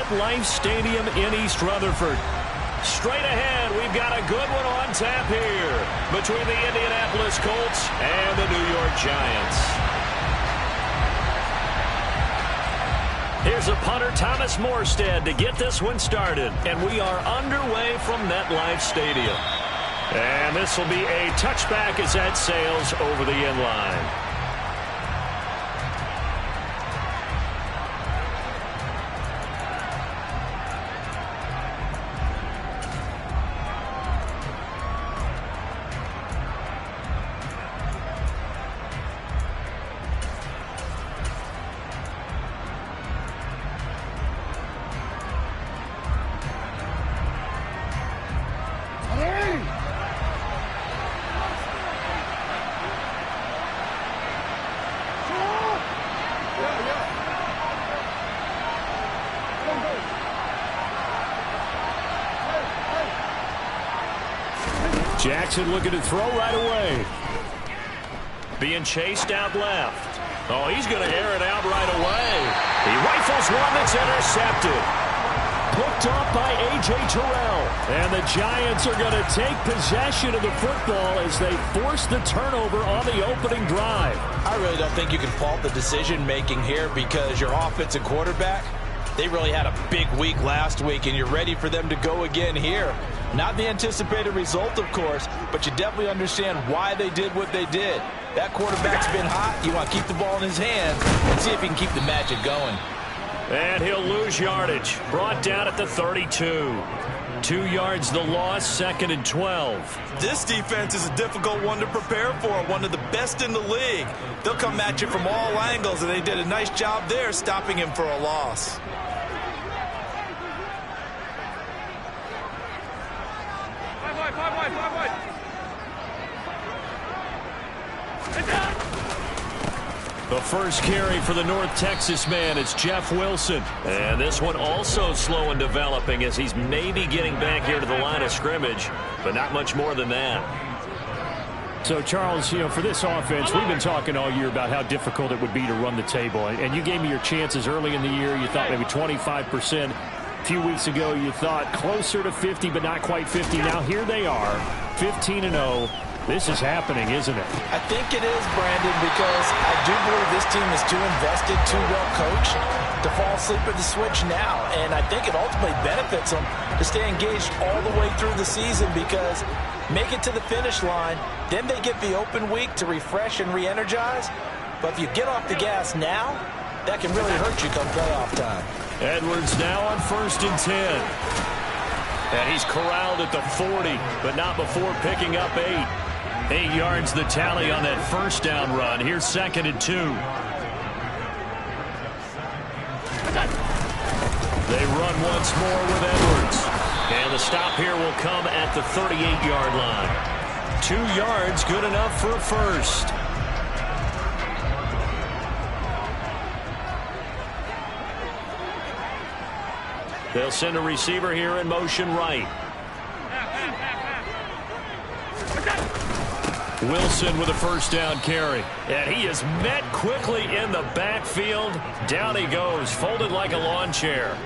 MetLife Stadium in East Rutherford. Straight ahead, we've got a good one on tap here between the Indianapolis Colts and the New York Giants. Here's a punter, Thomas Morstead, to get this one started. And we are underway from MetLife Stadium. And this will be a touchback as that sails over the end line. Jackson looking to throw right away. Being chased out left. Oh, he's going to air it out right away. He rifles one that's intercepted. Picked off by A.J. Terrell. And the Giants are going to take possession of the football as they force the turnover on the opening drive. I really don't think you can fault the decision-making here because your offensive quarterback, they really had a big week last week, and you're ready for them to go again here. Not the anticipated result, of course, but you definitely understand why they did what they did. That quarterback's been hot. You want to keep the ball in his hands and see if he can keep the magic going. And he'll lose yardage. Brought down at the 32. 2 yards the loss, 2nd and 12. This defense is a difficult one to prepare for, one of the best in the league. They'll come at you from all angles, and they did a nice job there stopping him for a loss. The first carry for the North Texas man is Jeff Wilson. And this one also slow in developing as he's maybe getting back here to the line of scrimmage, but not much more than that. So, Charles, you know, for this offense, we've been talking all year about how difficult it would be to run the table. And you gave me your chances early in the year. You thought maybe 25%. A few weeks ago, you thought closer to 50, but not quite 50. Now, here they are, 15-0. This is happening, isn't it? I think it is, Brandon, because I do believe this team is too invested, too well coached to fall asleep at the switch now. And I think it ultimately benefits them to stay engaged all the way through the season because make it to the finish line, then they get the open week to refresh and re-energize. But if you get off the gas now, that can really hurt you come playoff time. Edwards now on 1st and 10. And he's corralled at the 40, but not before picking up 8. 8 yards the tally on that first down run. Here's 2nd and 2. They run once more with Edwards. And the stop here will come at the 38-yard line. 2 yards, good enough for a first. They'll send a receiver here in motion right. Wilson with a first down carry. And he is met quickly in the backfield. Down he goes, folded like a lawn chair.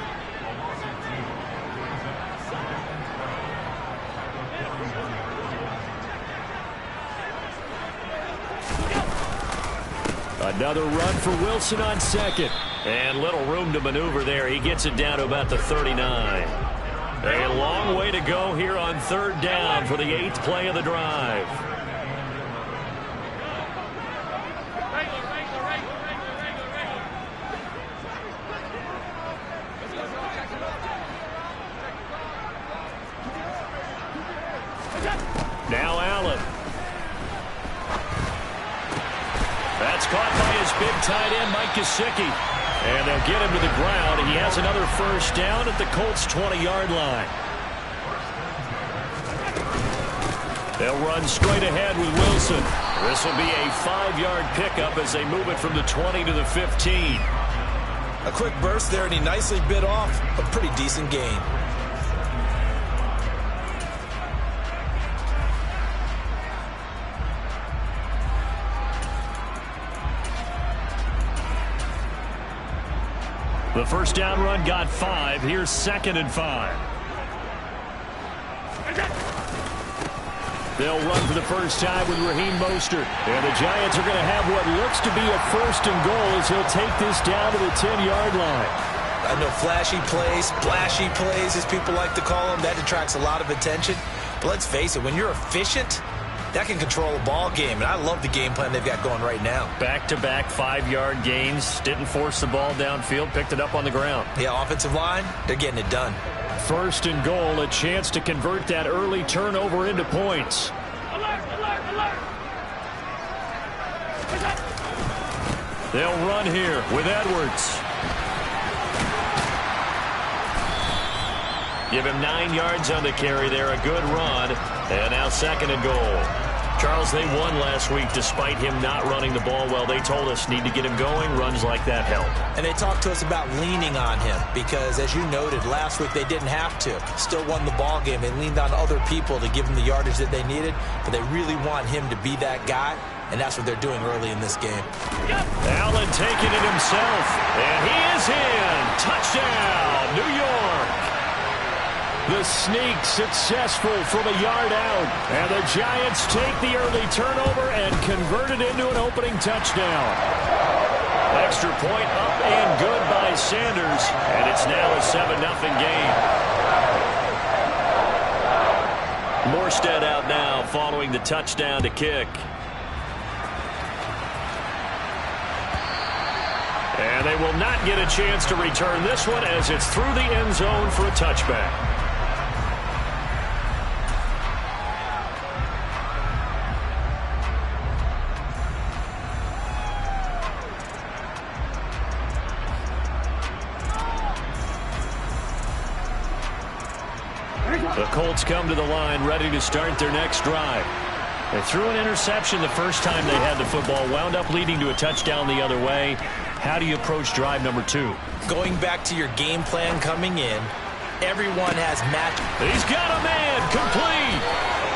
Another run for Wilson on 2nd. And little room to maneuver there. He gets it down to about the 39. A long way to go here on 3rd down for the 8th play of the drive. Now Allen. That's caught by his big tight end, Mike Gesicki. And they'll get him to the ground. He has another first down at the Colts' 20-yard line. They'll run straight ahead with Wilson. This will be a 5-yard pickup as they move it from the 20 to the 15. A quick burst there, and he nicely bit off a pretty decent gain. The first down run got 5. Here's 2nd and 5. They'll run for the first time with Raheem Mostert. And the Giants are going to have what looks to be a 1st and goal as he'll take this down to the 10-yard line. I know flashy plays, splashy plays, as people like to call them, that attracts a lot of attention. But let's face it, when you're efficient, that can control a ball game. And I love the game plan they've got going right now. Back-to-back 5-yard gains. Didn't force the ball downfield. Picked it up on the ground. Yeah, offensive line, they're getting it done. 1st and goal, a chance to convert that early turnover into points. They'll run here with Edwards. Give him 9 yards on the carry there. A good run. And now 2nd and goal. Charles, they won last week despite him not running the ball well. They told us need to get him going. Runs like that help. And they talked to us about leaning on him because, as you noted, last week they didn't have to. Still won the ball game. They leaned on other people to give him the yardage that they needed, but they really want him to be that guy, and that's what they're doing early in this game. Allen taking it himself, and he is in. Touchdown, New York. The sneak successful from a yard out. And the Giants take the early turnover and convert it into an opening touchdown. Extra point up and good by Sanders. And it's now a 7-0 game. Morstead out now following the touchdown to kick. And they will not get a chance to return this one as it's through the end zone for a touchback. The Colts come to the line ready to start their next drive. They threw an interception the first time they had the football, wound up leading to a touchdown the other way. How do you approach drive number 2? Going back to your game plan coming in, everyone has match. He's got a man, complete.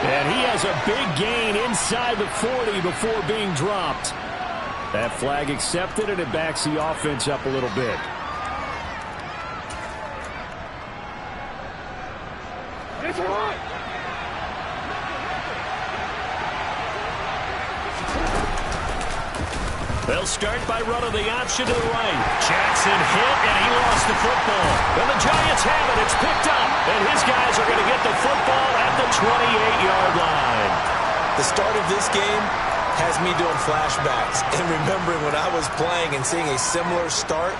And he has a big gain inside the 40 before being dropped. That flag accepted, and it backs the offense up a little bit. They'll start by running the option to the right. Jackson hit, and he lost the football. And the Giants have it. It's picked up, and his guys are going to get the football at the 28-yard line. The start of this game has me doing flashbacks and remembering when I was playing and seeing a similar start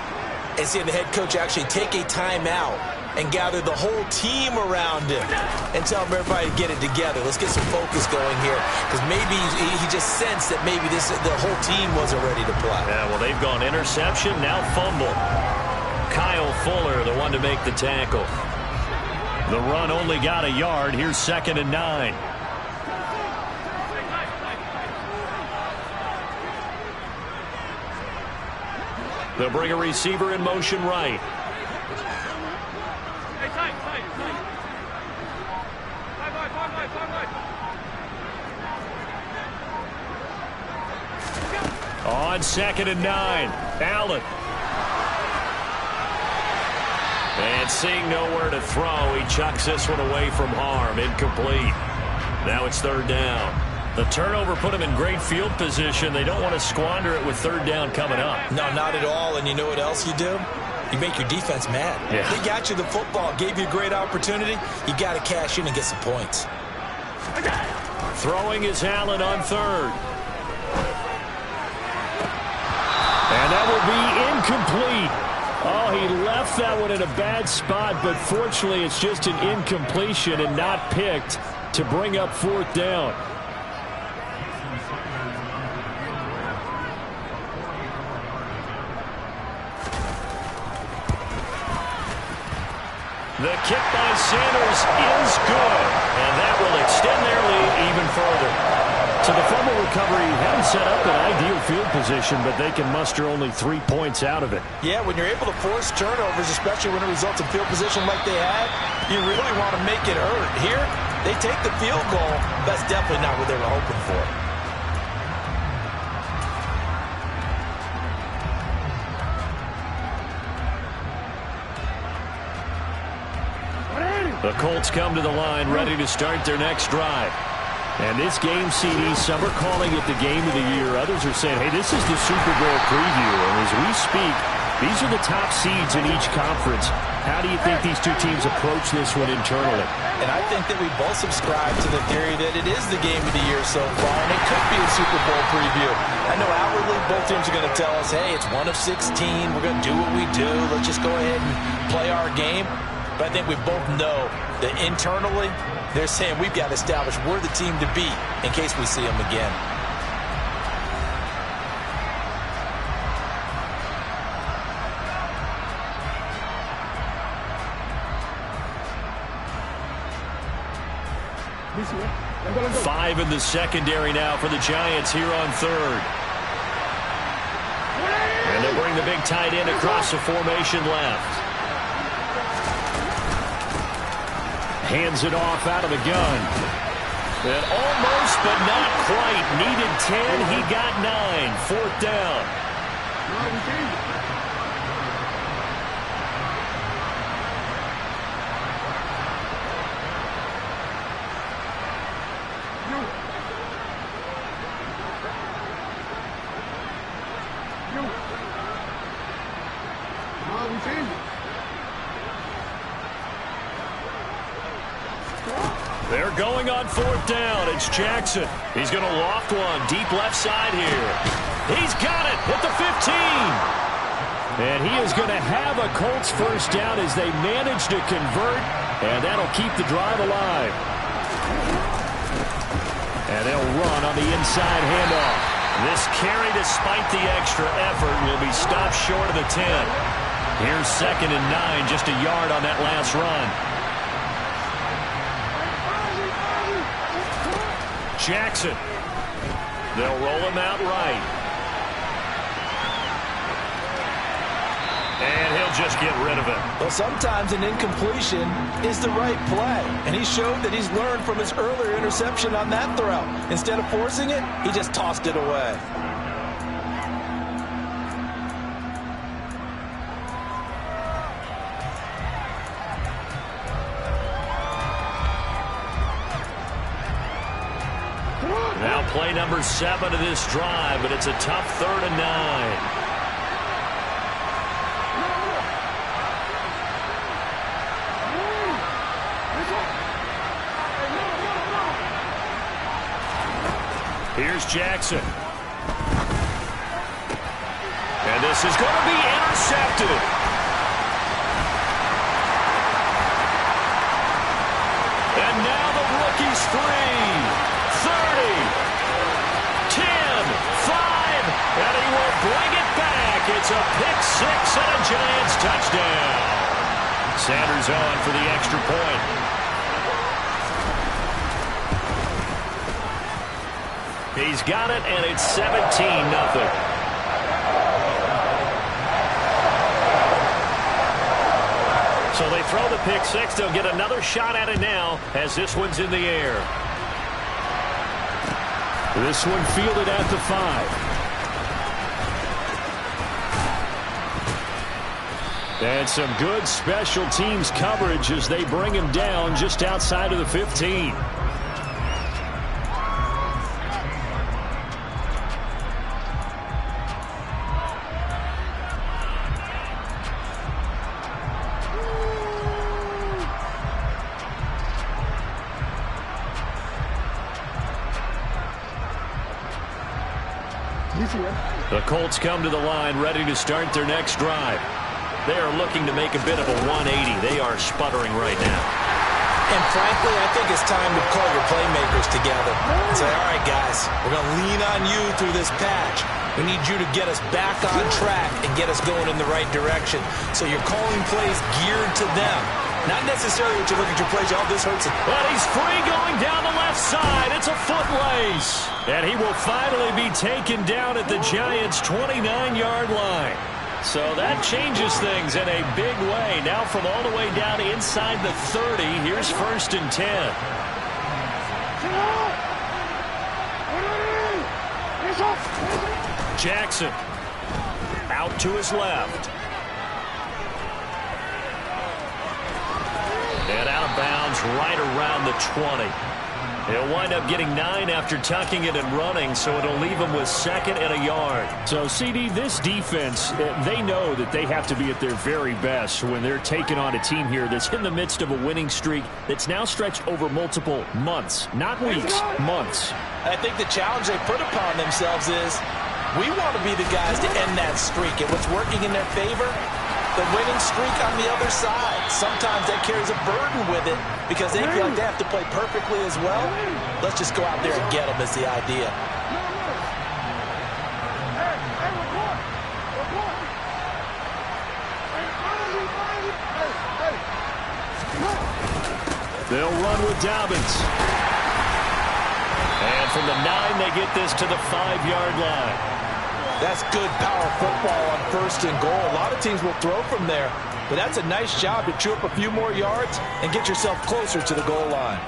and seeing the head coach actually take a timeout and gather the whole team around him and tell everybody to get it together. Let's get some focus going here, because maybe he just sensed that maybe the whole team wasn't ready to play. Yeah, well, they've gone interception, now fumble. Kyle Fuller, the one to make the tackle. The run only got a yard. Here's 2nd and 9. They'll bring a receiver in motion right. On 2nd and 9, Allen. And seeing nowhere to throw, he chucks this one away from harm. Incomplete. Now it's 3rd down. The turnover put him in great field position. They don't want to squander it with 3rd down coming up. No, not at all. And you know what else you do? You make your defense mad. Yeah. They got you the football, gave you a great opportunity. You got to cash in and get some points. Throwing is Allen on 3rd. And that will be incomplete. Oh, he left that one in a bad spot, but fortunately it's just an incompletion and not picked to bring up 4th down. The kick by Sanders is good, and that will extend their lead even further. So the fumble recovery hadn't set up an ideal field position, but they can muster only 3 points out of it. Yeah, when you're able to force turnovers, especially when it results in field position like they had, you really want to make it hurt. Here, they take the field goal. That's definitely not what they were hoping for. The Colts come to the line ready to start their next drive. And this game, CD, some are calling it the game of the year. Others are saying, hey, this is the Super Bowl preview. And as we speak, these are the top seeds in each conference. How do you think these two teams approach this one internally? And I think that we both subscribe to the theory that it is the game of the year so far, and it could be a Super Bowl preview. I know outwardly both teams are going to tell us, hey, it's 1 of 16. We're going to do what we do. Let's just go ahead and play our game. But I think we both know that internally, they're saying we've got to establish we're the team to beat in case we see them again. Five in the secondary now for the Giants here on third. And they'll bring the big tight end across the formation left. Hands it off out of the gun. And almost, but not quite. Needed 10. He got 9. Fourth down. They're going on fourth down. It's Jackson. He's going to loft one deep left side here. He's got it at the 15. And he is going to have a Colts first down as they manage to convert, and that'll keep the drive alive. And they'll run on the inside handoff. This carry, despite the extra effort, will be stopped short of the 10. Here's 2nd and 9, just a yard on that last run. Jackson. They'll roll him out right. And he'll just get rid of it. Well, sometimes an incompletion is the right play. And he showed that he's learned from his earlier interception on that throw. Instead of forcing it, he just tossed it away. Now play number 7 of this drive, but it's a tough 3rd and 9. Here's Jackson. And this is going to be intercepted. And now the rookie's free. 30, 10, 5, and he will bring it back. It's a pick 6 and a Giants touchdown. Sanders on for the extra point. He's got it, and it's 17-0. So they throw the pick 6. They'll get another shot at it now as this one's in the air. This one fielded at the 5. And some good special teams coverage as they bring him down just outside of the 15. The Colts come to the line ready to start their next drive. They are looking to make a bit of a 180. They are sputtering right now. And frankly, I think it's time to call your playmakers together and say, all right, guys, we're going to lean on you through this patch. We need you to get us back on track and get us going in the right direction. So you're calling plays geared to them. Not necessarily what you look at your plays, oh, this hurts it. But he's free going down the left side. It's a foot race. And he will finally be taken down at the Giants' 29-yard line. So that changes things in a big way. Now from all the way down inside the 30, here's 1st and 10. Jackson out to his left. And out of of bounds right around the 20. He'll wind up getting 9 after tucking it and running, so it'll leave him with 2nd and a yard. So, CD, this defense, they know that they have to be at their very best when they're taking on a team here that's in the midst of a winning streak that's now stretched over multiple months, not weeks, months. I think the challenge they put upon themselves is we want to be the guys to end that streak, and what's working in their favor, the winning streak on the other side. Sometimes that carries a burden with it because they feel like they have to play perfectly as well. Let's just go out there and get them is the idea. They'll run with Dobbins. And from the 9, they get this to the 5-yard line. That's good power football on 1st and goal. A lot of teams will throw from there, but that's a nice job to chew up a few more yards and get yourself closer to the goal line.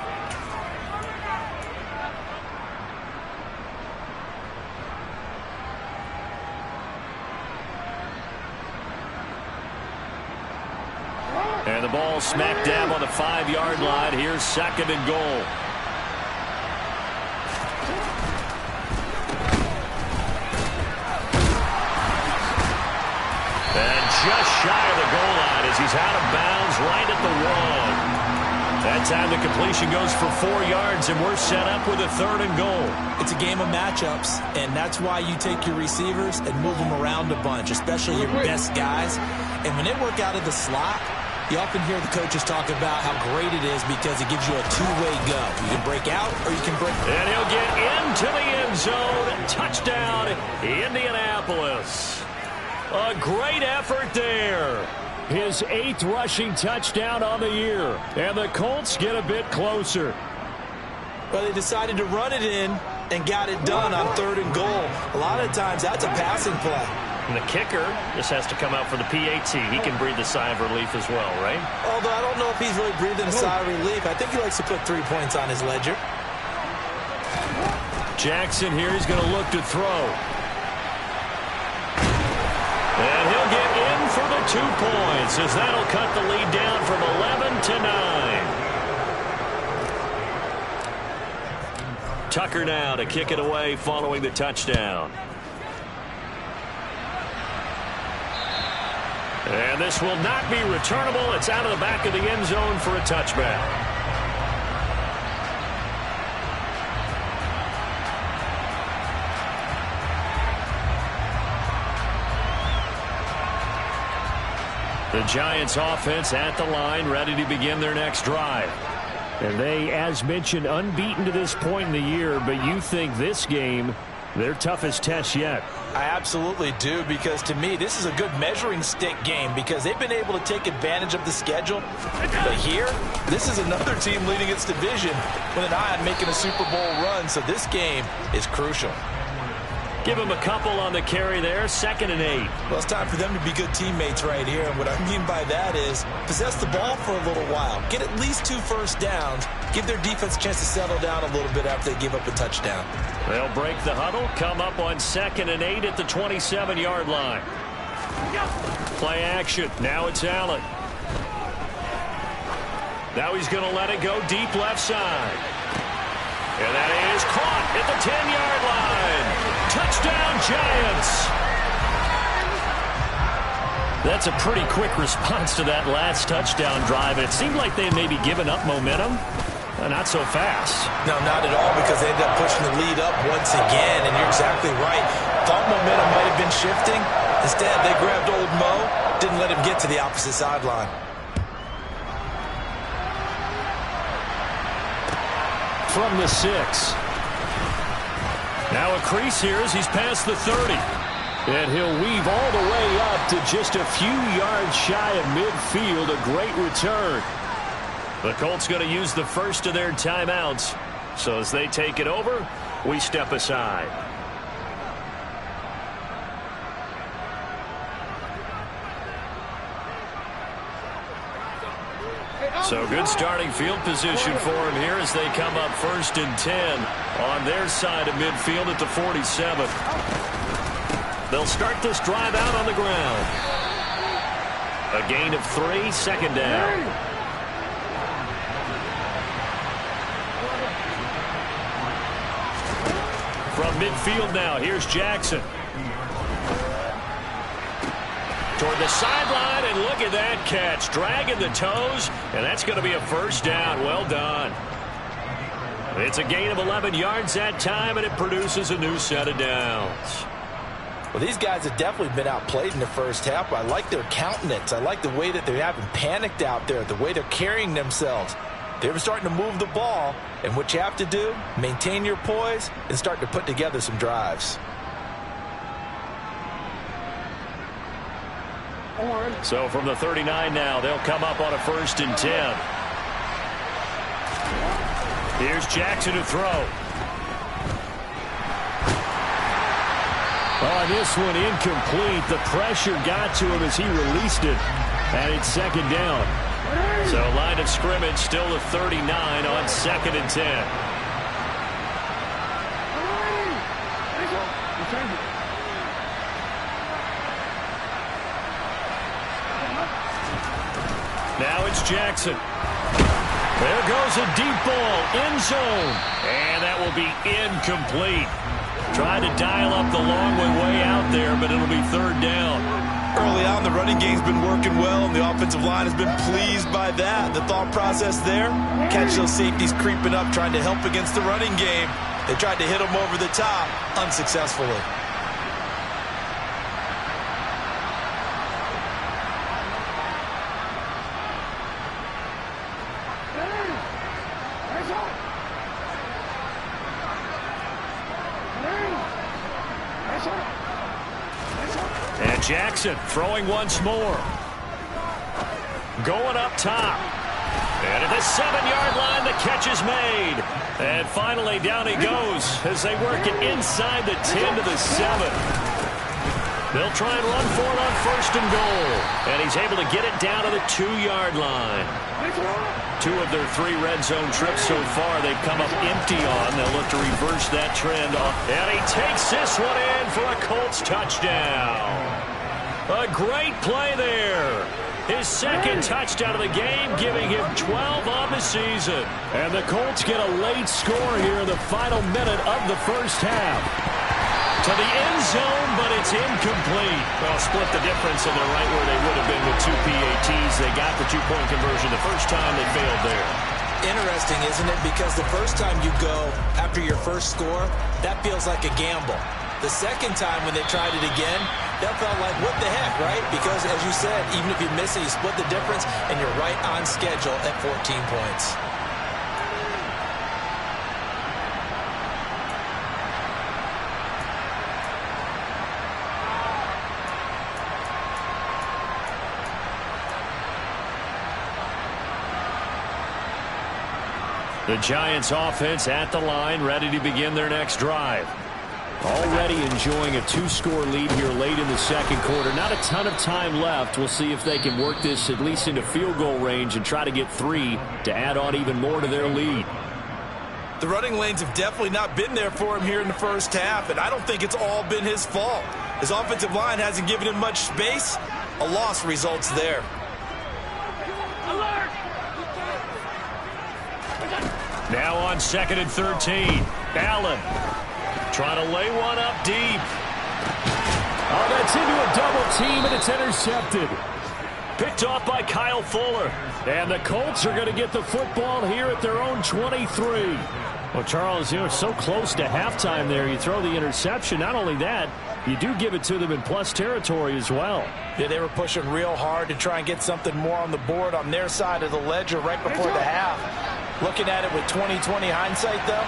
And the ball smack dab on the 5-yard line. Here's 2nd and goal. And just shy of the goal line as he's out of bounds right at the 1. That time the completion goes for 4 yards, and we're set up with a 3rd and goal. It's a game of matchups, and that's why you take your receivers and move them around a bunch, especially your best guys. And when they work out of the slot, you often hear the coaches talk about how great it is because it gives you a two-way go. You can break out or you can break. And he'll get into the end zone. Touchdown, Indianapolis. A great effort there. His 8th rushing touchdown on the year. And the Colts get a bit closer. Well, they decided to run it in and got it done on 3rd and goal. A lot of times that's a passing play. And the kicker just has to come out for the PAT. He can breathe a sigh of relief as well, right? Although I don't know if he's really breathing a sigh of relief. I think he likes to put 3 points on his ledger. Jackson here, he's going to look to throw. And he'll get in for the 2 points as that'll cut the lead down from 11 to 9. Tucker now to kick it away following the touchdown. And this will not be returnable. It's out of the back of the end zone for a touchback. The Giants offense at the line, ready to begin their next drive. And they, as mentioned, unbeaten to this point in the year, but you think this game, their toughest test yet. I absolutely do, because to me, this is a good measuring stick game because they've been able to take advantage of the schedule. But here, this is another team leading its division with an eye on making a Super Bowl run, so this game is crucial. Give him a couple on the carry there, 2nd and 8. Well, it's time for them to be good teammates right here, and what I mean by that is possess the ball for a little while, get at least 2 first downs, give their defense a chance to settle down a little bit after they give up a touchdown. They'll break the huddle, come up on 2nd and 8 at the 27-yard line. Play action. Now it's Allen. Now he's going to let it go deep left side. And that is caught at the 10-yard line. Touchdown, Giants. That's a pretty quick response to that last touchdown drive. It seemed like they had maybe given up momentum. Not so fast. No, not at all, because they ended up pushing the lead up once again, and you're exactly right. Thought momentum might have been shifting. Instead, they grabbed old Mo, didn't let him get to the opposite sideline. From the 6. Now a crease here as he's past the 30. And he'll weave all the way up to just a few yards shy of midfield. A great return. The Colts going to use the first of their timeouts. So as they take it over, we step aside. So good starting field position for him here as they come up 1st and 10 on their side of midfield at the 47. They'll start this drive out on the ground. A gain of 3, 2nd down. midfield now. Here's Jackson. Toward the sideline, and look at that catch. Dragging the toes, and that's going to be a first down. Well done. It's a gain of 11 yards that time, and it produces a new set of downs. Well, these guys have definitely been outplayed in the first half. I like their countenance. I like the way that they haven't panicked out there, the way they're carrying themselves. They were starting to move the ball, and what you have to do, maintain your poise and start to put together some drives. So from the 39 now, they'll come up on a 1st and 10. Here's Jackson to throw. Oh, this one incomplete. The pressure got to him as he released it, and it's 2nd down. So line of scrimmage still the 39 on 2nd and 10. Now it's Jackson. There goes a deep ball, end zone, and that will be incomplete. Tried to dial up the long way out there, but it'll be 3rd down. Early on, the running game's been working well, and the offensive line has been pleased by that. The thought process there, catch those safeties creeping up, trying to help against the running game. They tried to hit them over the top, unsuccessfully. And Jackson throwing once more. Going up top. And at the 7-yard line, the catch is made. And finally, down he goes as they work it inside the 10 to the 7. They'll try and run for it on 1st and goal. And he's able to get it down to the 2-yard line. 2 of their 3 red zone trips so far they've come up empty on. They'll look to reverse that trend. And he takes this one in for a Colts touchdown. A great play there. His 2nd touchdown of the game, giving him 12 on the season. And the Colts get a late score here in the final minute of the first half. To the end zone, but it's incomplete. Well, split the difference, and they're right where they would have been with 2 PATs. They got the 2-point conversion the first time. They failed there. Interesting, isn't it? Because the first time you go after your first score, that feels like a gamble. The second time when they tried it again, that felt like, what the heck, right? Because, as you said, even if you miss it, you split the difference, and you're right on schedule at 14 points. The Giants offense at the line, ready to begin their next drive. Already enjoying a 2-score lead here late in the 2nd quarter. Not a ton of time left. We'll see if they can work this at least into field goal range and try to get 3 to add on even more to their lead. The running lanes have definitely not been there for him here in the first half, and I don't think it's all been his fault. His offensive line hasn't given him much space. A loss results there. Now on 2nd and 13. Allen trying to lay one up deep. Oh, that's into a double team, and it's intercepted. Picked off by Kyle Fuller. And the Colts are going to get the football here at their own 23. Well, Charles, you know, it's so close to halftime there. You throw the interception. Not only that, you do give it to them in plus territory as well. Yeah, they were pushing real hard to try and get something more on the board on their side of the ledger right before the half. Looking at it with 20/20 hindsight, though,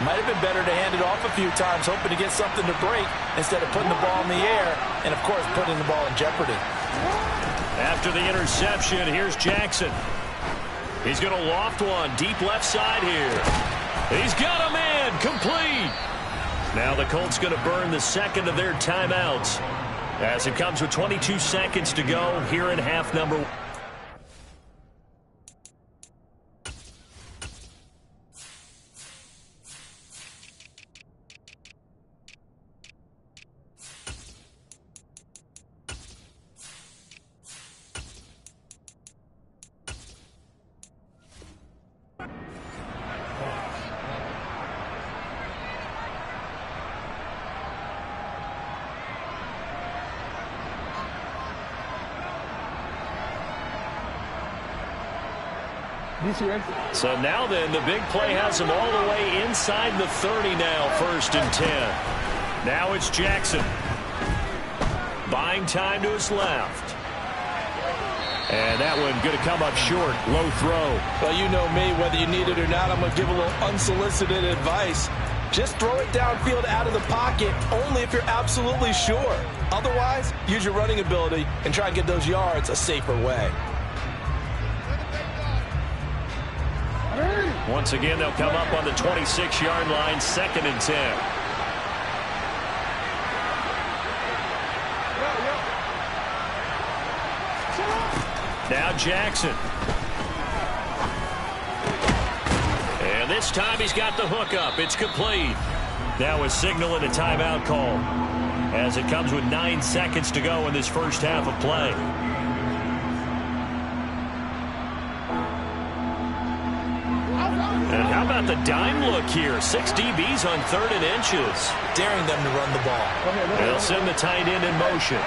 might have been better to hand it off a few times, hoping to get something to break instead of putting the ball in the air and, of course, putting the ball in jeopardy. After the interception, here's Jackson. He's going to loft one deep left side here. He's got a man complete. Now the Colts going to burn the 2nd of their timeouts as it comes with 22 seconds to go here in half number 1. So now then, the big play has him all the way inside the 30 now, 1st and 10. Now it's Jackson. Buying time to his left. And that one going to come up short. Low throw. Well, you know me. Whether you need it or not, I'm going to give a little unsolicited advice. Just throw it downfield out of the pocket only if you're absolutely sure. Otherwise, use your running ability and try and get those yards a safer way. Once again, they'll come up on the 26-yard line, 2nd and 10. Now Jackson. And this time he's got the hook up. It's complete. Now a signal and a timeout call as it comes with 9 seconds to go in this first half of play. And how about the dime look here? 6 DBs on 3rd and inches. Daring them to run the ball. They'll send the tight end in motion.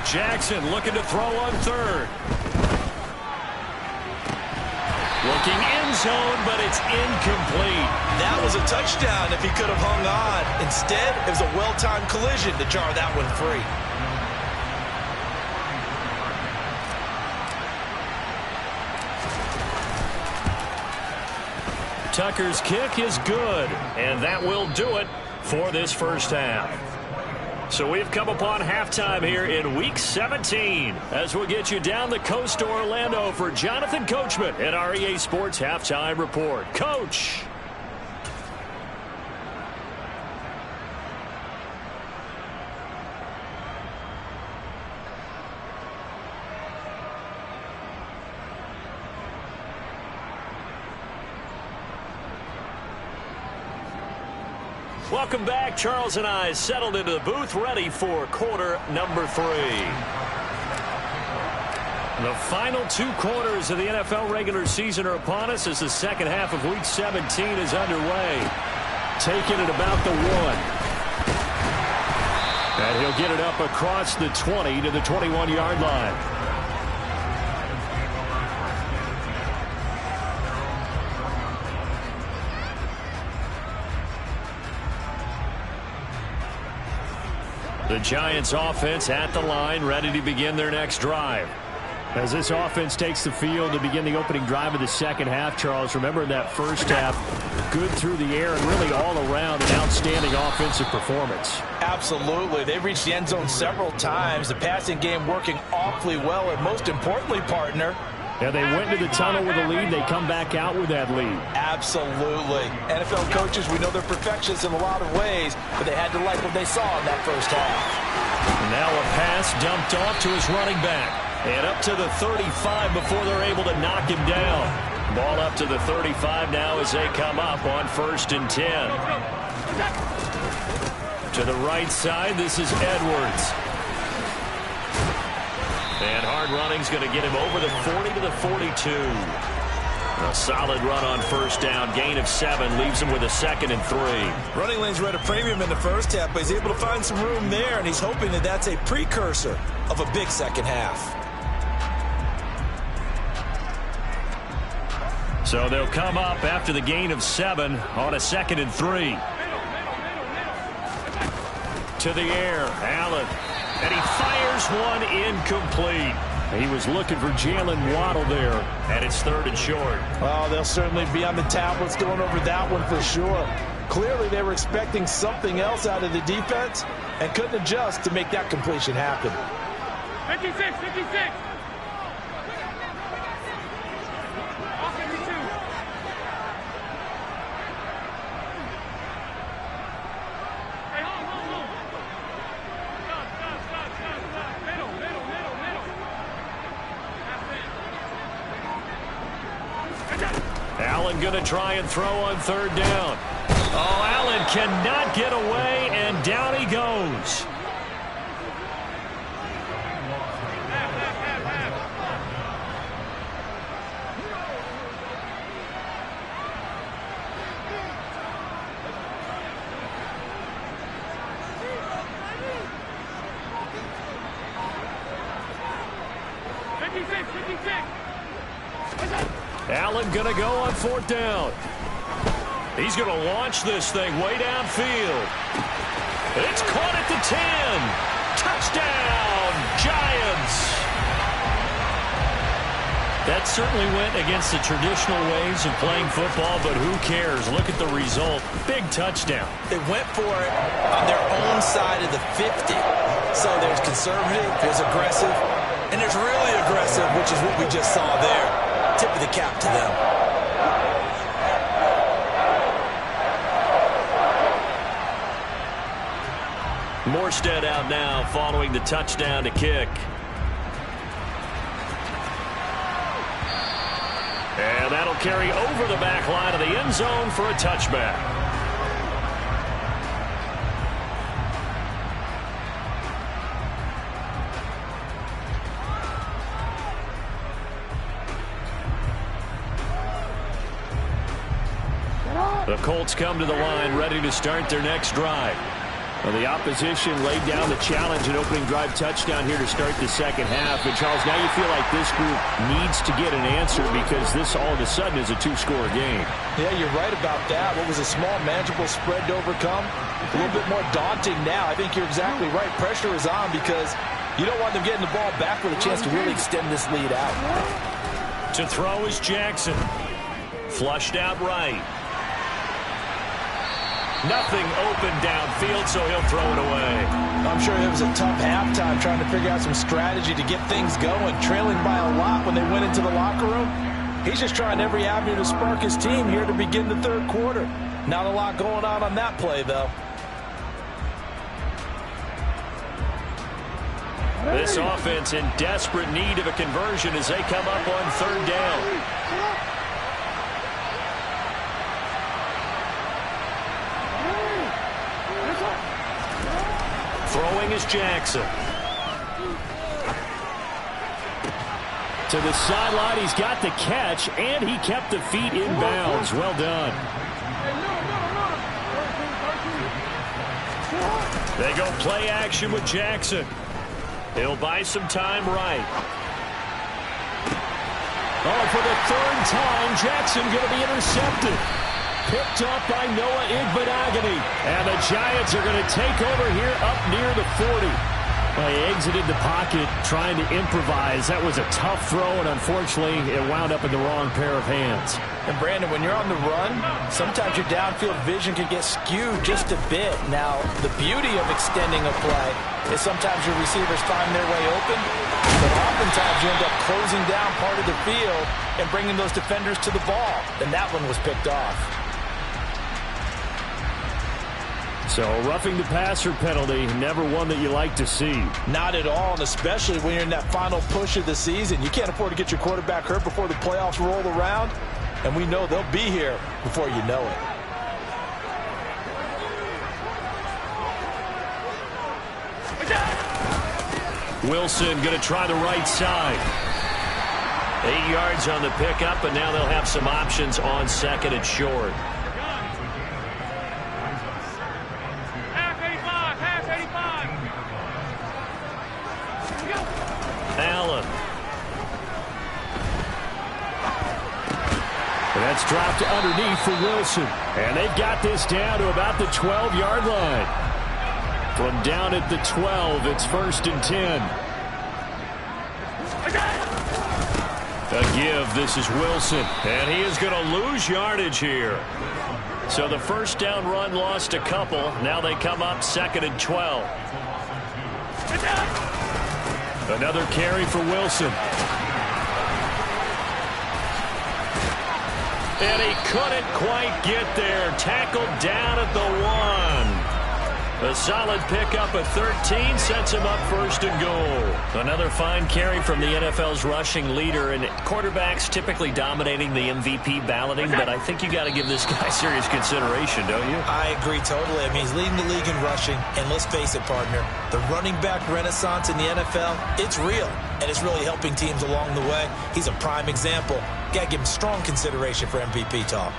Jackson looking to throw on 3rd. Looking end zone, but it's incomplete. That was a touchdown if he could have hung on. Instead, it was a well-timed collision to jar that one free. Tucker's kick is good, and that will do it for this first half. So we've come upon halftime here in Week 17 as we'll get you down the coast to Orlando for Jonathan Coachman at our EA Sports Halftime Report. Coach. Welcome back. Charles and I settled into the booth, ready for quarter number 3. The final 2 quarters of the NFL regular season are upon us as the second half of Week 17 is underway. Taking it about the 1. And he'll get it up across the 20 to the 21-yard line. The Giants offense at the line, ready to begin their next drive. As this offense takes the field to begin the opening drive of the second half, Charles, remember in that first half, good through the air and really all around an outstanding offensive performance. Absolutely. They've reached the end zone several times. The passing game working awfully well, and most importantly, partner, yeah, they went to the tunnel with a lead. They come back out with that lead. Absolutely. NFL coaches, we know they're perfectionists in a lot of ways, but they had to like what they saw in that first half. Now a pass dumped off to his running back. And up to the 35 before they're able to knock him down. Ball up to the 35 now as they come up on 1st and 10. To the right side, this is Edwards. And hard running's going to get him over the 40 to the 42. A solid run on first down. Gain of 7 leaves him with a 2nd and 3. Running lanes were at a premium in the first half, but he's able to find some room there, and he's hoping that that's a precursor of a big second half. So they'll come up after the gain of 7 on a 2nd and 3. To the air, Allen. And he fires one incomplete. He was looking for Jalen Waddle there, and it's 3rd and short. Well, they'll certainly be on the tablets going over that one for sure. Clearly, they were expecting something else out of the defense and couldn't adjust to make that completion happen. 56, 56. Allen going to try and throw on 3rd down. Oh, Allen cannot get away, and down he goes. 56, 56. Allen going to go on 4th down. He's going to launch this thing way downfield. It's caught at the 10. Touchdown, Giants. That certainly went against the traditional ways of playing football, but who cares? Look at the result. Big touchdown. They went for it on their own side of the 50. So there's conservative, there's aggressive, and there's really aggressive, which is what we just saw there. Tip of the cap to them. Morstead out now following the touchdown to kick. And that'll carry over the back line of the end zone for a touchback. The Colts come to the line ready to start their next drive. Well, the opposition laid down the challenge and opening drive touchdown here to start the second half. And, Charles, now you feel like this group needs to get an answer because this all of a sudden is a two-score game. Yeah, you're right about that. What was a small, manageable spread to overcome, a little bit more daunting now. I think you're exactly right. Pressure is on because you don't want them getting the ball back with a chance to really extend this lead out. To throw is Jackson. Flushed out right. Nothing open downfield, so he'll throw it away. I'm sure it was a tough halftime trying to figure out some strategy to get things going, trailing by a lot when they went into the locker room. He's just trying every avenue to spark his team here to begin the third quarter. Not a lot going on that play, though. This offense in desperate need of a conversion as they come up on 3rd down. Throwing is Jackson. To the sideline, he's got the catch, and he kept the feet in bounds. Well done. They go play action with Jackson. He'll buy some time right. Oh, for the 3rd time, Jackson going to be intercepted. Picked up by Noah Igbenogany. And the Giants are going to take over here up near the 40. Well, he exited the pocket trying to improvise. That was a tough throw, and unfortunately, it wound up in the wrong pair of hands. And, Brandon, when you're on the run, sometimes your downfield vision can get skewed just a bit. Now, the beauty of extending a play is sometimes your receivers find their way open, but oftentimes you end up closing down part of the field and bringing those defenders to the ball. And that one was picked off. So, roughing the passer penalty, never one that you like to see. Not at all, and especially when you're in that final push of the season. You can't afford to get your quarterback hurt before the playoffs roll around, and we know they'll be here before you know it. Wilson going to try the right side. 8 yards on the pickup, and now they'll have some options on 2nd and short. Allen. That's dropped underneath for Wilson. And they've got this down to about the 12-yard line. From down at the 12, it's 1st and 10. A give, this is Wilson. And he is going to lose yardage here. So the 1st down run lost a couple. Now they come up 2nd and 12. Another carry for Wilson. And he couldn't quite get there. Tackled down at the 1. A solid pickup at 13 sets him up 1st and goal. Another fine carry from the NFL's rushing leader. And quarterbacks typically dominating the MVP balloting, but I think you got to give this guy serious consideration, don't you? I agree totally. I mean, he's leading the league in rushing. And let's face it, partner, the running back renaissance in the NFL, it's real. And it's really helping teams along the way. He's a prime example. Got to give him strong consideration for MVP talk.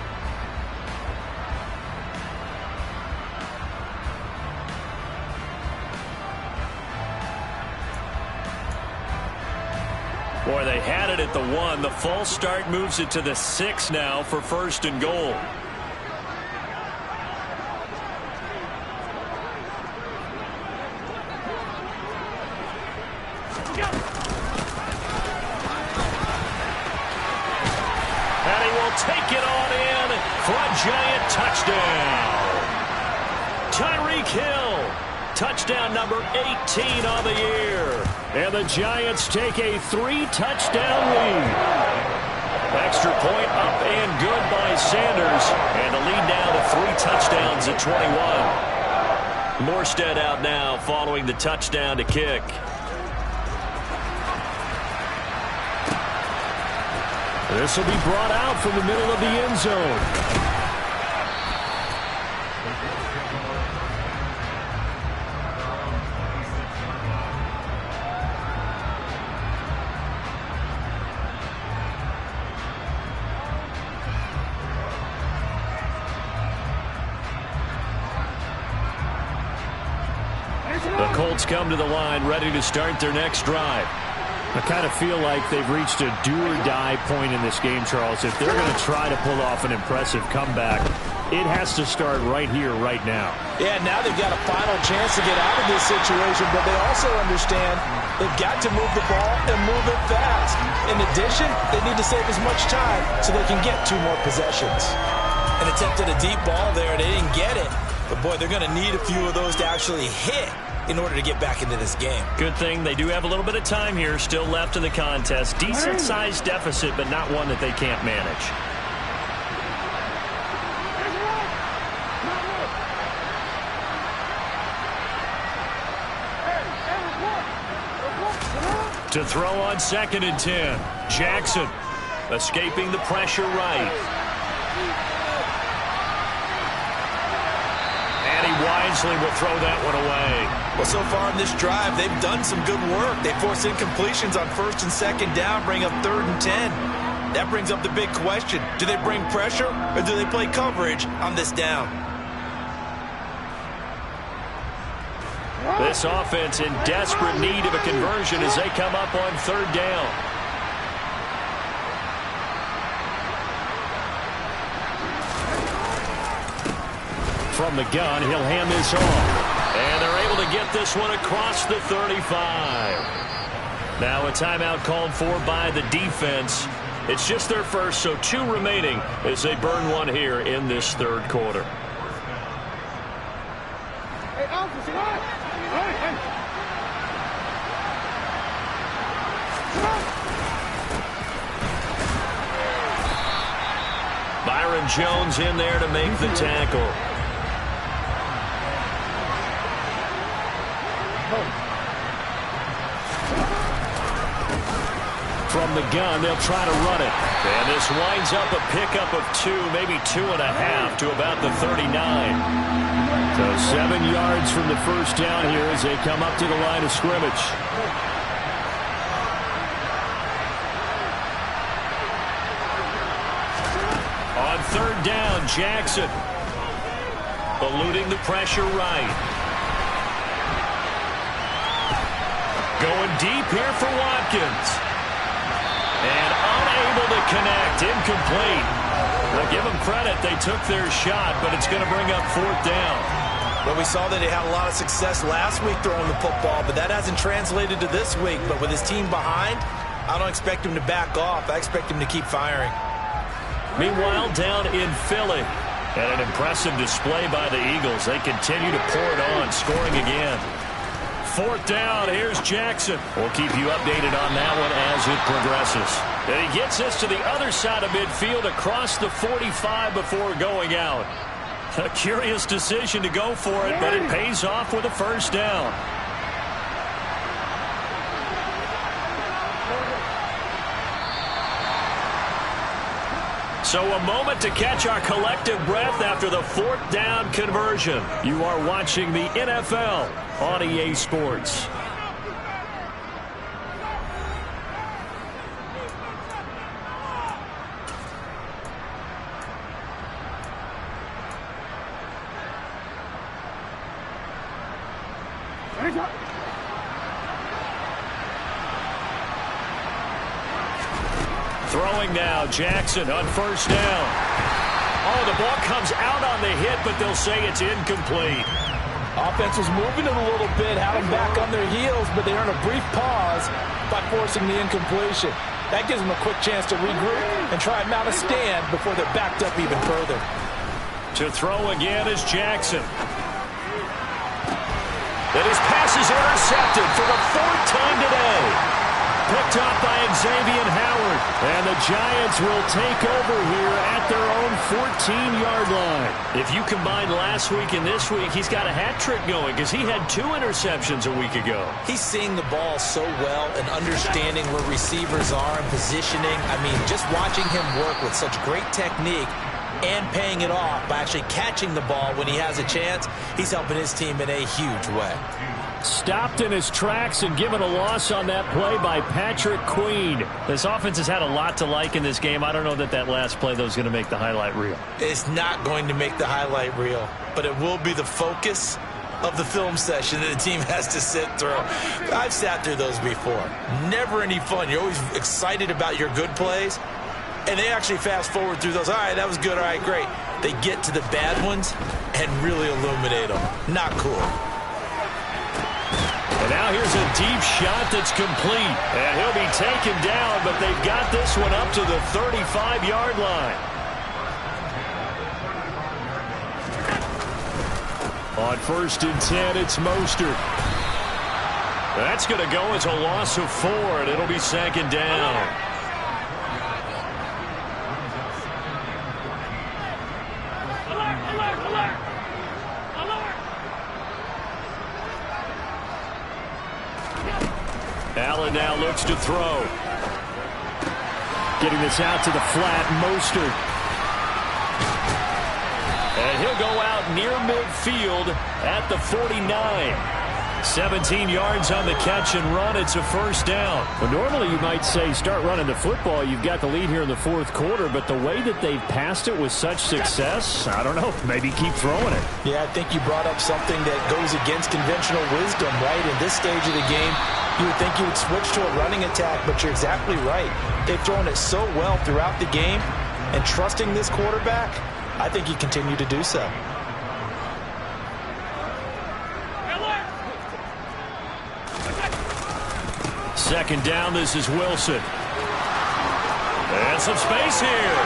Boy, they had it at the 1. The false start moves it to the 6 now for 1st and goal. And he will take it on in for a Giant touchdown. Tyreek Hill, touchdown number 18 on the year. And the Giants take a 3-touchdown lead. Extra point up and good by Sanders. And the lead now to 3 touchdowns at 21. Morstead out now following the touchdown to kick. This will be brought out from the middle of the end zone. The Colts come to the line ready to start their next drive. I kind of feel like they've reached a do-or-die point in this game, Charles. If they're going to try to pull off an impressive comeback, it has to start right here, right now. Yeah, now they've got a final chance to get out of this situation, but they also understand they've got to move the ball and move it fast. In addition, they need to save as much time so they can get 2 more possessions. An attempt at a deep ball there, they didn't get it. But, boy, they're going to need a few of those to actually hit in order to get back into this game. Good thing they do have a little bit of time here still left in the contest. Decent-sized deficit, but not one that they can't manage. To throw on 2nd and 10. Jackson escaping the pressure right. And he wisely will throw that one away. Well, so far in this drive, they've done some good work. They force incompletions on 1st and 2nd down, bring up 3rd and 10. That brings up the big question. Do they bring pressure or do they play coverage on this down? This offense in desperate need of a conversion as they come up on 3rd down. From the gun, he'll hand this off. And they're able to get this one across the 35. Now a timeout called for by the defense. It's just their first, so 2 remaining as they burn one here in this 3rd quarter. Byron Jones in there to make the tackle. From the gun, they'll try to run it. And this winds up a pickup of 2, maybe 2.5 to about the 39. So 7 yards from the first down here as they come up to the line of scrimmage. On 3rd down, Jackson eluding the pressure right. Going deep here for Watkins. And unable to connect. Incomplete. Well, give them credit. They took their shot, but it's going to bring up 4th down. Well, we saw that he had a lot of success last week throwing the football, but that hasn't translated to this week. But with his team behind, I don't expect him to back off. I expect him to keep firing. Meanwhile, down in Philly, and an impressive display by the Eagles. They continue to pour it on, scoring again. 4th down, here's Jackson. We'll keep you updated on that one as it progresses. And he gets this to the other side of midfield across the 45 before going out. A curious decision to go for it, but it pays off with a 1st down. So a moment to catch our collective breath after the 4th down conversion. You are watching the NFL on EA Sports. Throwing now, Jackson on first down. Oh, the ball comes out on the hit, but they'll say it's incomplete. Offense was moving it a little bit, had them back on their heels, but they earned a brief pause by forcing the incompletion. That gives them a quick chance to regroup and try and mount a stand before they're backed up even further. To throw again is Jackson. And his pass is intercepted for the 4th time today. Picked up by Xavier Howard. And the Giants will take over here at their own 14-yard line. If you combine last week and this week, he's got a hat trick going because he had 2 interceptions a week ago. He's seeing the ball so well and understanding where receivers are and positioning. I mean, just watching him work with such great technique and paying it off by actually catching the ball when he has a chance, he's helping his team in a huge way. Stopped in his tracks and given a loss on that play by Patrick Queen. This offense has had a lot to like in this game. I don't know that last play, though, is going to make the highlight reel. It's not going to make the highlight reel, but it will be the focus of the film session that the team has to sit through. I've sat through those before. Never any fun. You're always excited about your good plays, and they actually fast forward through those. All right, that was good. All right, great. They get to the bad ones and really illuminate them. Not cool. And now here's a deep shot that's complete. And he'll be taken down, but they've got this one up to the 35-yard line. On 1st and 10, it's Mostert. That's going to go as a loss of 4, and it'll be 2nd down. Allen now looks to throw. Getting this out to the flat, Mostert. And he'll go out near midfield at the 49. 17 yards on the catch and run. It's a 1st down. Well, normally you might say start running the football. You've got the lead here in the 4th quarter, but the way that they've passed it with such success, I don't know, maybe keep throwing it. Yeah, I think you brought up something that goes against conventional wisdom, right? In this stage of the game, you would think you would switch to a running attack, but you're exactly right. They've thrown it so well throughout the game, and trusting this quarterback, I think you continue to do so. Second down, this is Wilson. And some space here.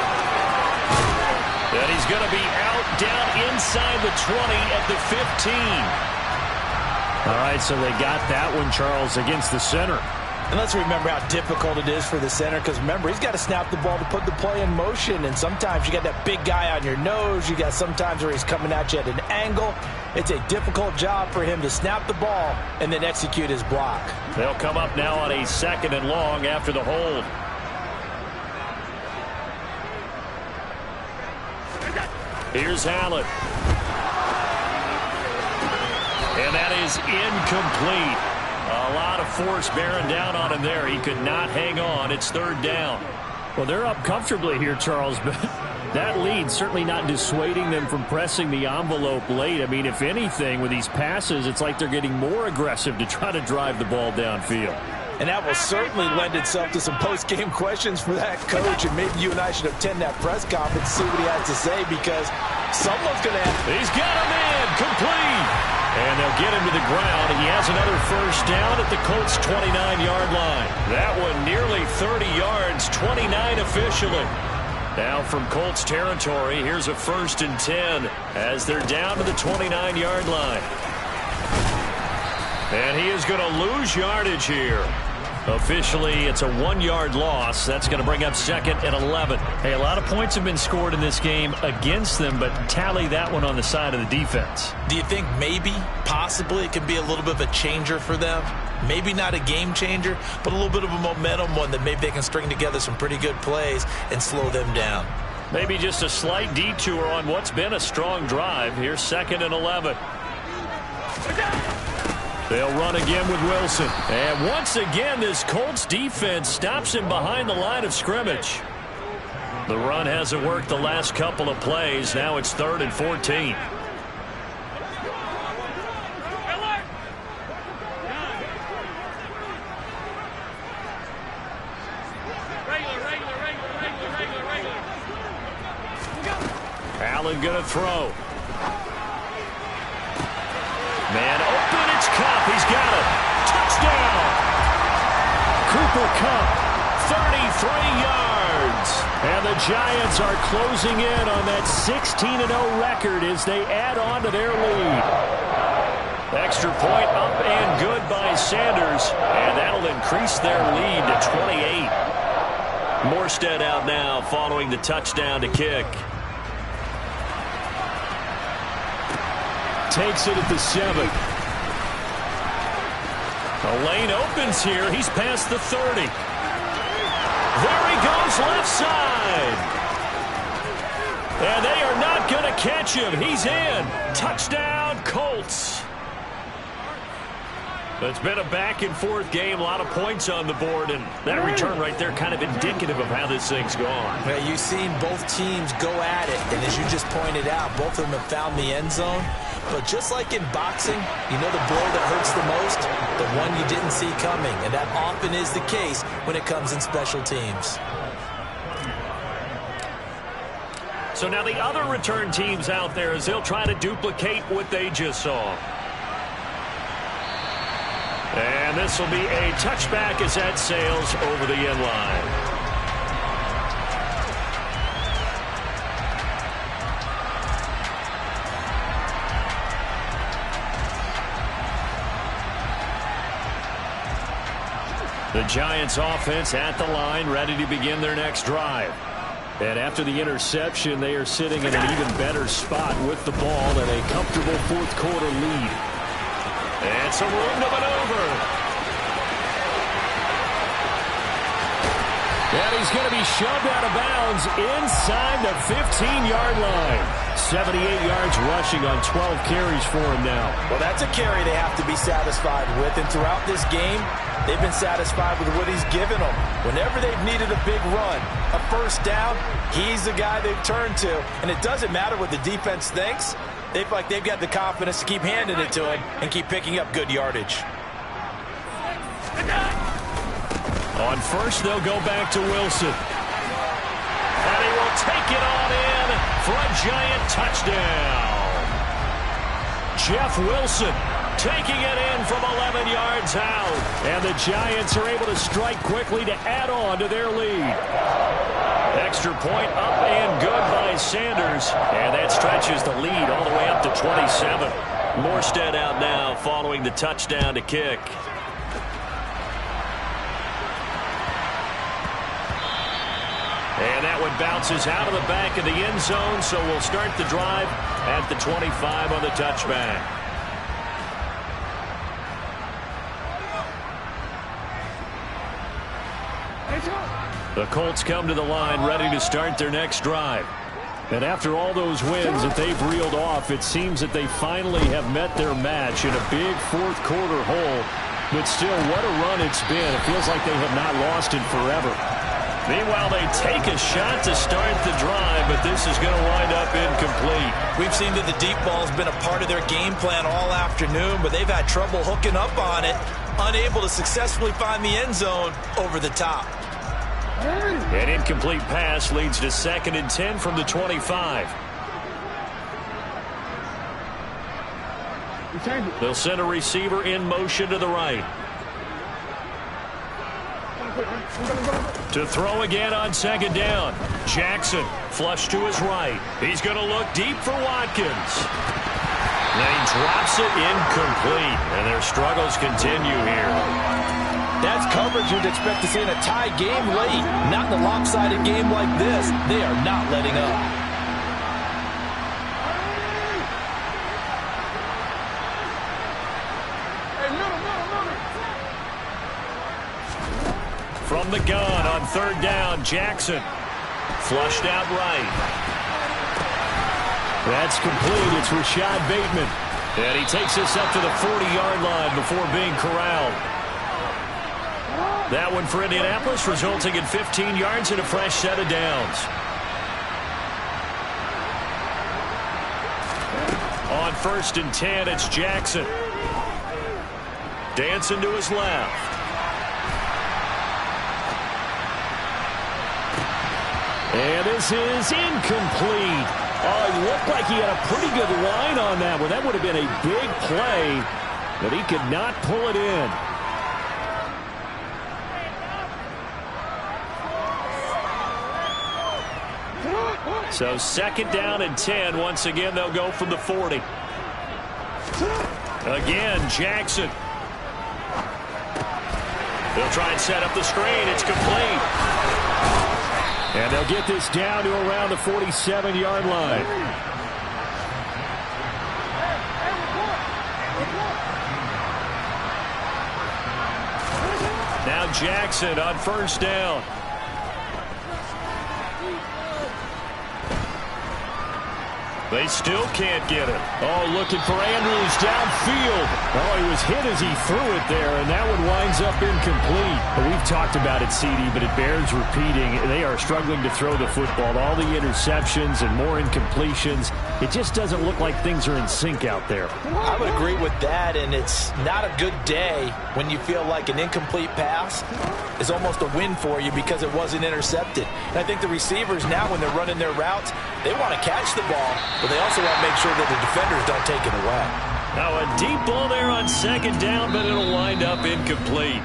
And he's going to be out down inside the 20 at the 15. All right, so they got that one, Charles, against the center. And let's remember how difficult it is for the center, because remember, he's got to snap the ball to put the play in motion, and sometimes you got that big guy on your nose. You got sometimes where he's coming at you at an angle. It's a difficult job for him to snap the ball and then execute his block. They'll come up now on a 2nd and long after the hold. Here's Allen. And that is incomplete. A lot of force bearing down on him there. He could not hang on. It's 3rd down. Well, they're up comfortably here, Charles, but that lead certainly not dissuading them from pressing the envelope late. I mean, if anything, with these passes, it's like they're getting more aggressive to try to drive the ball downfield. And that will certainly lend itself to some post-game questions for that coach, and maybe you and I should attend that press conference and see what he has to say, because someone's going to have... He's got him in, complete! And they'll get him to the ground. He has another 1st down at the Colts' 29-yard line. That one nearly 30 yards, 29 officially. Now from Colts territory, here's a 1st and 10 as they're down to the 29-yard line. And he is going to lose yardage here. Officially, it's a 1-yard loss. That's going to bring up 2nd and 11. Hey, a lot of points have been scored in this game against them, but tally that one on the side of the defense. Do you think maybe, possibly, it could be a little bit of a changer for them? Maybe not a game changer, but a little bit of a momentum one that maybe they can string together some pretty good plays and slow them down. Maybe just a slight detour on what's been a strong drive. Here's 2nd and 11. They'll run again with Wilson. And once again, this Colts defense stops him behind the line of scrimmage. The run hasn't worked the last couple of plays. Now it's 3rd and 14. Allen going to throw. Man open, it's Cup. He's got it. Touchdown. Cooper Kupp, 33 yards. and the Giants are closing in on that 16-0 record as they add on to their lead. Extra point up and good by Sanders, and that'll increase their lead to 28. Morstead out now following the touchdown to kick. Takes it at the 7. The lane opens here. He's past the 30. There he goes left side. And they are not going to catch him. He's in. Touchdown, Colts. It's been a back-and-forth game, a lot of points on the board, and that return right there kind of indicative of how this thing's gone. Yeah, you've seen both teams go at it, and as you just pointed out, both of them have found the end zone. But just like in boxing, you know the blow that hurts the most? The one you didn't see coming, and that often is the case when it comes in special teams. So now the other return teams out there as they'll try to duplicate what they just saw. And this will be a touchback as that sails over the end line. The Giants offense at the line, ready to begin their next drive. And after the interception, they are sitting in an even better spot with the ball and a comfortable fourth quarter lead. And some room to maneuver. And he's going to be shoved out of bounds inside the 15-yard line. 78 yards rushing on 12 carries for him now. Well, that's a carry they have to be satisfied with. And throughout this game, they've been satisfied with what he's given them. Whenever they've needed a big run, a first down, he's the guy they've turned to. And it doesn't matter what the defense thinks. They feel like they've got the confidence to keep handing it to him and keep picking up good yardage. On first, they'll go back to Wilson. And he will take it on in for a Giant touchdown. Jeff Wilson taking it in from 11 yards out. And the Giants are able to strike quickly to add on to their lead. Extra point up and good by Sanders. And that stretches the lead all the way up to 27. Morstead out now following the touchdown to kick. And that one bounces out of the back of the end zone, so we'll start the drive at the 25 on the touchback. The Colts come to the line ready to start their next drive. And after all those wins that they've reeled off, it seems that they finally have met their match in a big fourth quarter hole. But still, what a run it's been. It feels like they have not lost in forever. Meanwhile, they take a shot to start the drive, but this is going to wind up incomplete. We've seen that the deep ball has been a part of their game plan all afternoon, but they've had trouble hooking up on it, unable to successfully find the end zone over the top. An incomplete pass leads to 2nd and 10 from the 25. They'll send a receiver in motion to the right. To throw again on 2nd down. Jackson flush to his right. He's going to look deep for Watkins. Then he drops it incomplete, and their struggles continue here. That's coverage you'd expect to see in a tie game late. Not in a lopsided game like this. They are not letting up. From the gun on 3rd down, Jackson. Flushed out right. That's complete. It's Rashad Bateman. And he takes us up to the 40-yard line before being corralled. That one for Indianapolis, resulting in 15 yards and a fresh set of downs. On 1st and 10, it's Jackson. Dancing to his left. And this is incomplete. Oh, it looked like he had a pretty good line on that one. That would have been a big play, but he could not pull it in. So 2nd down and 10. Once again, they'll go from the 40. Again, Jackson. They'll try and set up the screen. It's complete. And they'll get this down to around the 47-yard line. Now Jackson on 1st down. They still can't get it. Oh, looking for Andrews downfield. Oh, he was hit as he threw it there, and that one winds up incomplete. But we've talked about it, CD, but it bears repeating. They are struggling to throw the football. All the interceptions and more incompletions. It just doesn't look like things are in sync out there. I would agree with that, and it's not a good day when you feel like an incomplete pass is almost a win for you because it wasn't intercepted. And I think the receivers now, when they're running their routes, they want to catch the ball, but they also want to make sure that the defenders don't take it away. Now a deep ball there on 2nd down, but it'll wind up incomplete.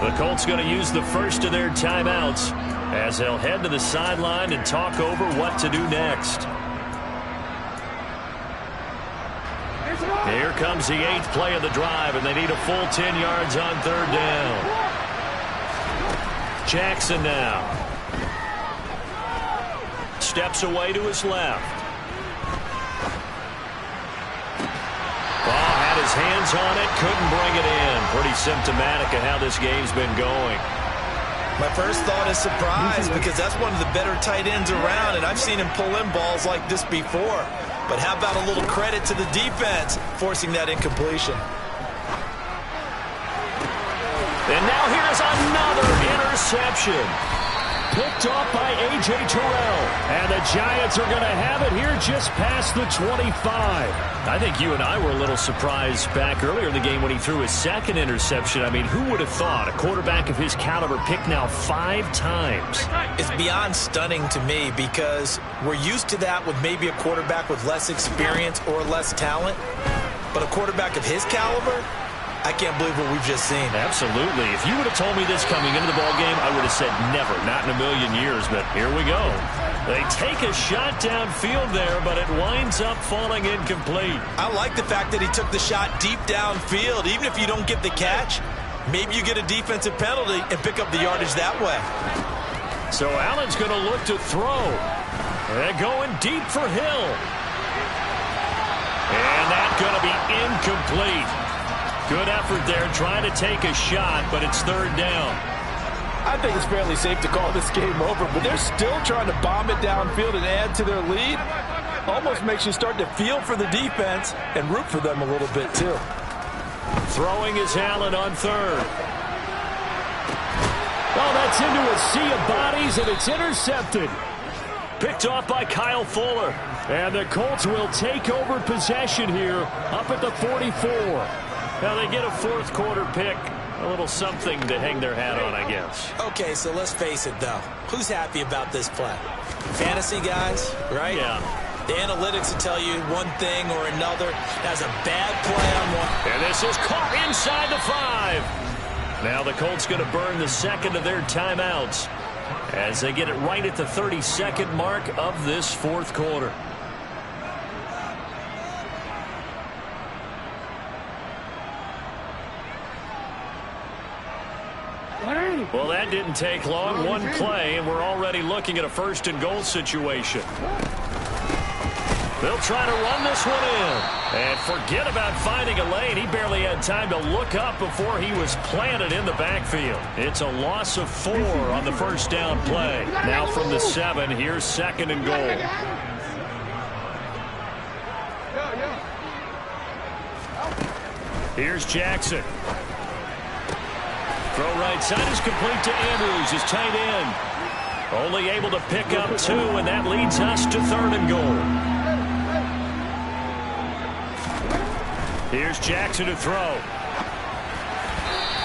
The Colts going to use the first of their timeouts as they'll head to the sideline and talk over what to do next. Here comes the 8th play of the drive, and they need a full 10 yards on 3rd down. Jackson now. Steps away to his left. Ball had his hands on it, couldn't bring it in. Pretty symptomatic of how this game's been going. My first thought is surprise because that's one of the better tight ends around, and I've seen him pull in balls like this before. But how about a little credit to the defense forcing that incompletion? And now here's another interception. Picked off by A.J. Terrell. And the Giants are going to have it here just past the 25. I think you and I were a little surprised back earlier in the game when he threw his 2nd interception. I mean, who would have thought a quarterback of his caliber picked now 5 times? It's beyond stunning to me because we're used to that with maybe a quarterback with less experience or less talent. But a quarterback of his caliber, I can't believe what we've just seen. Absolutely. If you would have told me this coming into the ballgame, I would have said never, not in a million years, but here we go. They take a shot downfield there, but it winds up falling incomplete. I like the fact that he took the shot deep downfield. Even if you don't get the catch, maybe you get a defensive penalty and pick up the yardage that way. So Allen's going to look to throw. They're going deep for Hill. And that's going to be incomplete. Good effort there trying to take a shot, but it's 3rd down. I think it's fairly safe to call this game over, but they're still trying to bomb it downfield and add to their lead. Almost makes you start to feel for the defense and root for them a little bit, too. Throwing is Allen on 3rd. Oh, that's into a sea of bodies, and it's intercepted. Picked off by Kyle Fuller. And the Colts will take over possession here up at the 44. Now they get a 4th quarter pick. A little something to hang their hat on, I guess. Okay, so let's face it, though. Who's happy about this play? Fantasy guys, right? Yeah. The analytics will tell you one thing or another. That's a bad play on one. And this is caught inside the 5. Now the Colts going to burn the 2nd of their timeouts as they get it right at the 32nd mark of this 4th quarter. Well, that didn't take long. One play, and we're already looking at a 1st and goal situation. They'll try to run this one in. And forget about finding a lane. He barely had time to look up before he was planted in the backfield. It's a loss of 4 on the 1st down play. Now from the 7, here's 2nd and goal. Here's Jackson. Throw right side is complete to Andrews, his tight end. Only able to pick up 2, and that leads us to 3rd and goal. Here's Jackson to throw.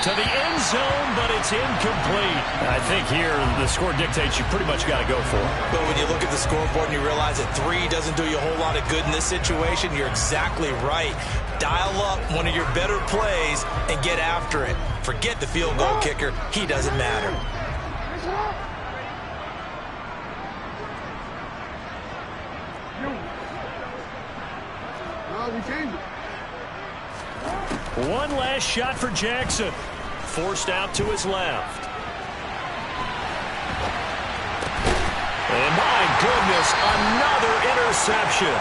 To the end zone, but it's incomplete. I think here the score dictates you pretty much got to go for it. But when you look at the scoreboard and you realize that 3 doesn't do you a whole lot of good in this situation, you're exactly right. Dial up one of your better plays and get after it. Forget the field goal kicker. He doesn't matter. One last shot for Jackson. Forced out to his left. And my goodness, another interception.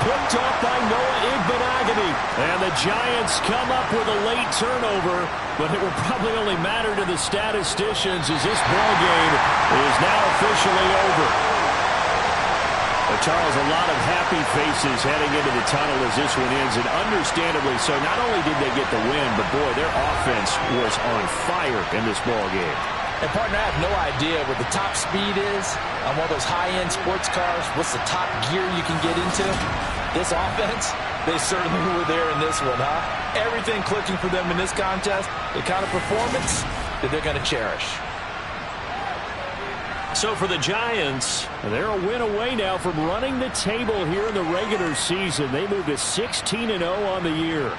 Picked off by Noah Igbenogany. And the Giants come up with a late turnover, but it will probably only matter to the statisticians as this ball game is now officially over. Well, Charles, a lot of happy faces heading into the tunnel as this one ends, and understandably so. Not only did they get the win, but boy, their offense was on fire in this ball game. And, partner, I have no idea what the top speed is on one of those high-end sports cars. What's the top gear you can get into? This offense, they certainly were there in this one, huh? Everything clicking for them in this contest, the kind of performance that they're going to cherish. So for the Giants, they're a win away now from running the table here in the regular season. They move to 16-0 on the year.